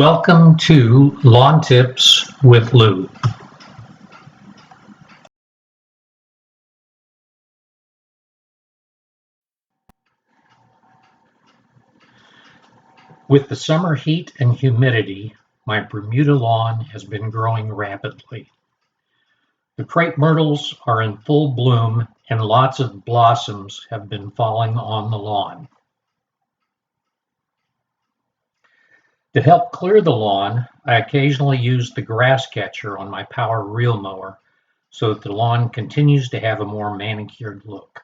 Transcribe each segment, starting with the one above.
Welcome to Lawn Tips with Lou. With the summer heat and humidity, my Bermuda lawn has been growing rapidly. The crepe myrtles are in full bloom and lots of blossoms have been falling on the lawn. To help clear the lawn, I occasionally use the grass catcher on my power reel mower so that the lawn continues to have a more manicured look.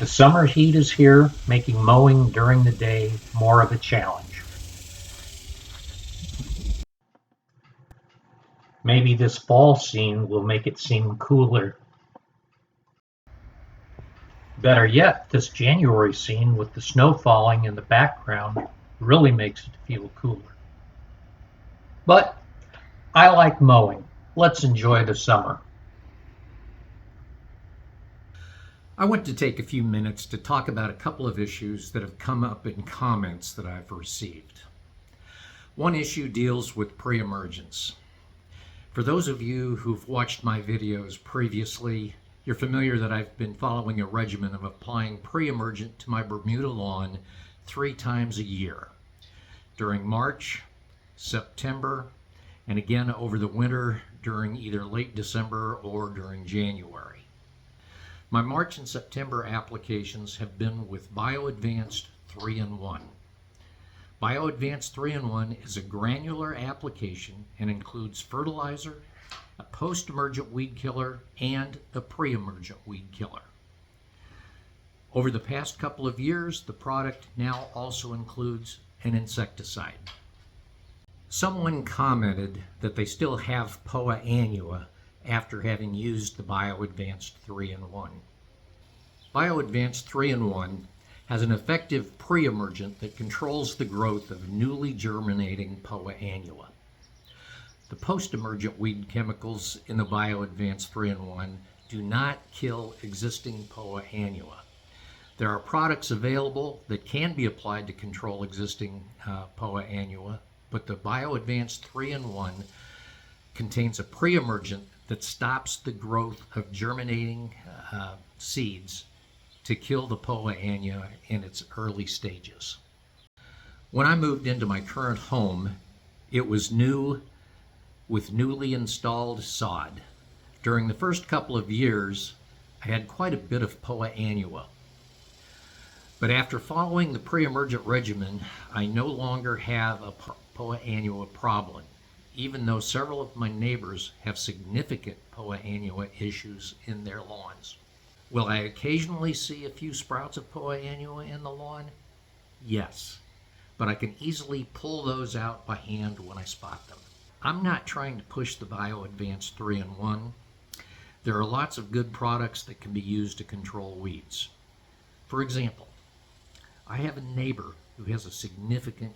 The summer heat is here, making mowing during the day more of a challenge. Maybe this fall scene will make it seem cooler. Better yet, this January scene with the snow falling in the background really makes it feel cooler. But I like mowing. Let's enjoy the summer. I want to take a few minutes to talk about a couple of issues that have come up in comments that I've received. One issue deals with pre-emergence. For those of you who've watched my videos previously, you're familiar that I've been following a regimen of applying pre-emergent to my Bermuda lawn 3 times a year, during March, September, and again over the winter during either late December or during January. My March and September applications have been with BioAdvanced 3-in-1. BioAdvanced 3-in-1 is a granular application and includes fertilizer, a post-emergent weed killer, and a pre-emergent weed killer. Over the past couple of years, the product now also includes an insecticide. Someone commented that they still have POA annua after having used the BioAdvanced 3-in-1. BioAdvanced 3-in-1 has an effective pre-emergent that controls the growth of newly germinating POA annua. The post-emergent weed chemicals in the BioAdvanced 3-in-1 do not kill existing POA annua. There are products available that can be applied to control existing POA annua, but the BioAdvanced 3-in-1 contains a pre-emergent that stops the growth of germinating seeds to kill the POA annua in its early stages. When I moved into my current home, it was new with newly installed sod. During the first couple of years, I had quite a bit of POA annua. But after following the pre-emergent regimen, I no longer have a POA annua problem, even though several of my neighbors have significant POA annua issues in their lawns. Will I occasionally see a few sprouts of POA annua in the lawn? Yes, but I can easily pull those out by hand when I spot them. I'm not trying to push the BioAdvanced 3-in-1. There are lots of good products that can be used to control weeds. For example, I have a neighbor who has a significant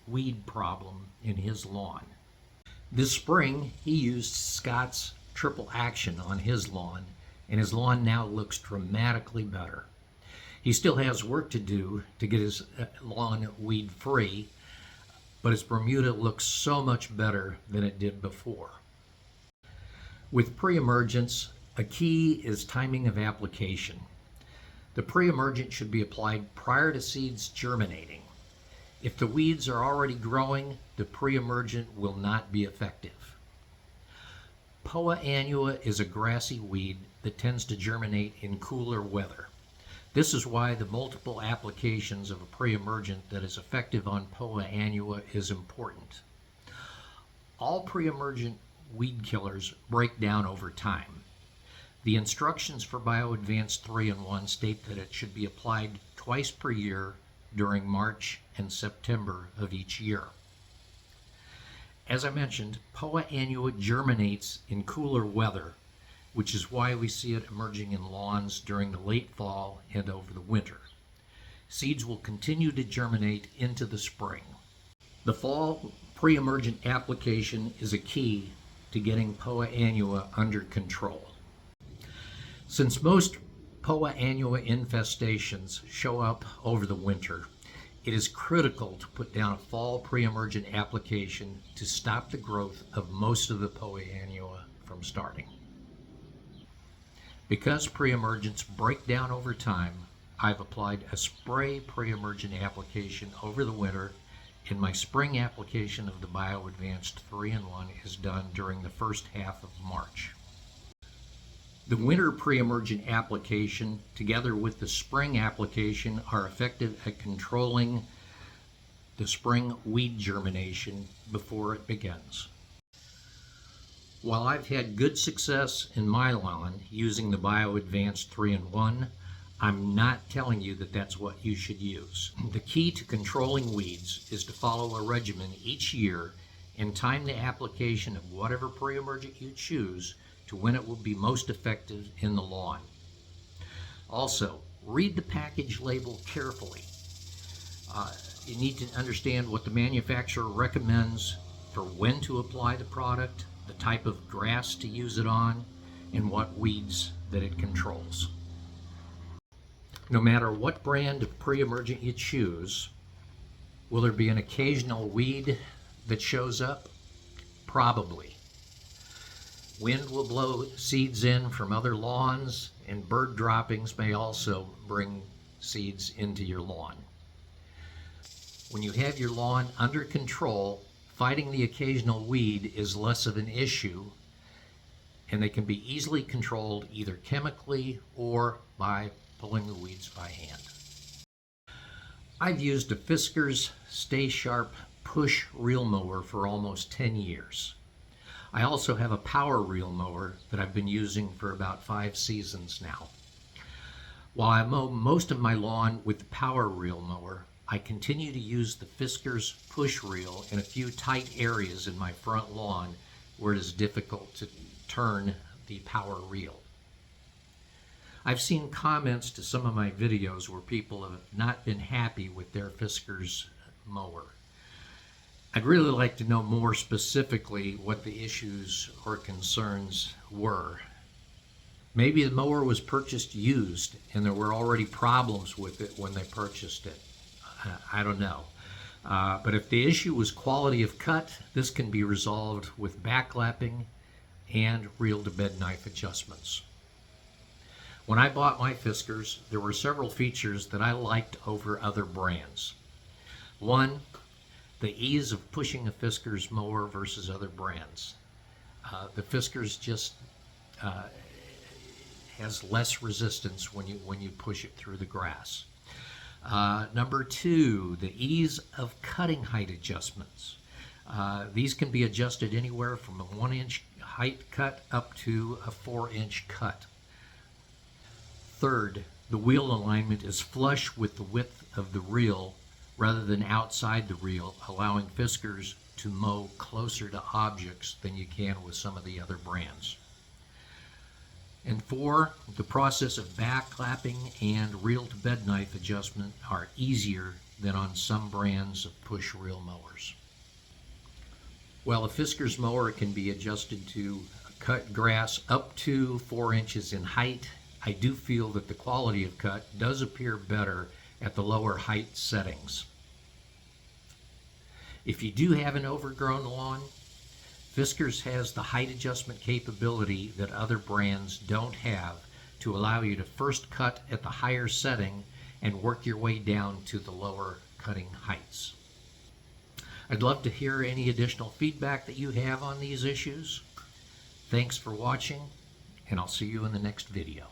weed problem in his lawn. This spring, he used Scott's Triple Action on his lawn, and his lawn now looks dramatically better. He still has work to do to get his lawn weed-free, but his Bermuda looks so much better than it did before. With pre-emergence, a key is timing of application. The pre-emergent should be applied prior to seeds germinating. If the weeds are already growing, the pre-emergent will not be effective. POA annua is a grassy weed that tends to germinate in cooler weather. This is why the multiple applications of a pre-emergent that is effective on POA annua is important. All pre-emergent weed killers break down over time. The instructions for BioAdvanced 3-in-1 state that it should be applied twice per year during March and September of each year. As I mentioned, POA annua germinates in cooler weather, which is why we see it emerging in lawns during the late fall and over the winter. Seeds will continue to germinate into the spring. The fall pre-emergent application is a key to getting POA annua under control. Since most POA annua infestations show up over the winter, it is critical to put down a fall pre-emergent application to stop the growth of most of the POA annua from starting. Because pre-emergents break down over time, I've applied a spray pre-emergent application over the winter, and my spring application of the Bio-Advanced 3-in-1 is done during the first half of March. The winter pre-emergent application, together with the spring application, are effective at controlling the spring weed germination before it begins. While I've had good success in my lawn using the Bio-Advanced 3-in-1, I'm not telling you that that's what you should use. The key to controlling weeds is to follow a regimen each year and time the application of whatever pre-emergent you choose to when it will be most effective in the lawn. Also, read the package label carefully. You need to understand what the manufacturer recommends for when to apply the product, the type of grass to use it on, and what weeds that it controls. No matter what brand of pre-emergent you choose, will there be an occasional weed that shows up? Probably. Wind will blow seeds in from other lawns, and bird droppings may also bring seeds into your lawn. When you have your lawn under control, fighting the occasional weed is less of an issue, and they can be easily controlled either chemically or by pulling the weeds by hand. I've used a Fiskars Stay Sharp push reel mower for almost 10 years. I also have a power reel mower that I've been using for about 5 seasons now. While I mow most of my lawn with the power reel mower, I continue to use the Fiskars push reel in a few tight areas in my front lawn where it is difficult to turn the power reel. I've seen comments to some of my videos where people have not been happy with their Fiskars mower. I'd really like to know more specifically what the issues or concerns were. Maybe the mower was purchased used and there were already problems with it when they purchased it. I don't know. But if the issue was quality of cut, this can be resolved with backlapping and reel-to-bed knife adjustments. When I bought my Fiskars, there were several features that I liked over other brands. One, the ease of pushing a Fiskars mower versus other brands. The Fiskars just has less resistance when you push it through the grass. Number two, the ease of cutting height adjustments. These can be adjusted anywhere from a 1-inch height cut up to a 4-inch cut. Third, the wheel alignment is flush with the width of the reel rather than outside the reel, allowing Fiskars to mow closer to objects than you can with some of the other brands. And four, the process of backlapping and reel-to-bed knife adjustment are easier than on some brands of push reel mowers. While a Fiskars mower can be adjusted to cut grass up to 4 inches in height, I do feel that the quality of cut does appear better at the lower height settings. If you do have an overgrown lawn, Fiskars has the height adjustment capability that other brands don't have to allow you to first cut at the higher setting and work your way down to the lower cutting heights. I'd love to hear any additional feedback that you have on these issues. Thanks for watching, and I'll see you in the next video.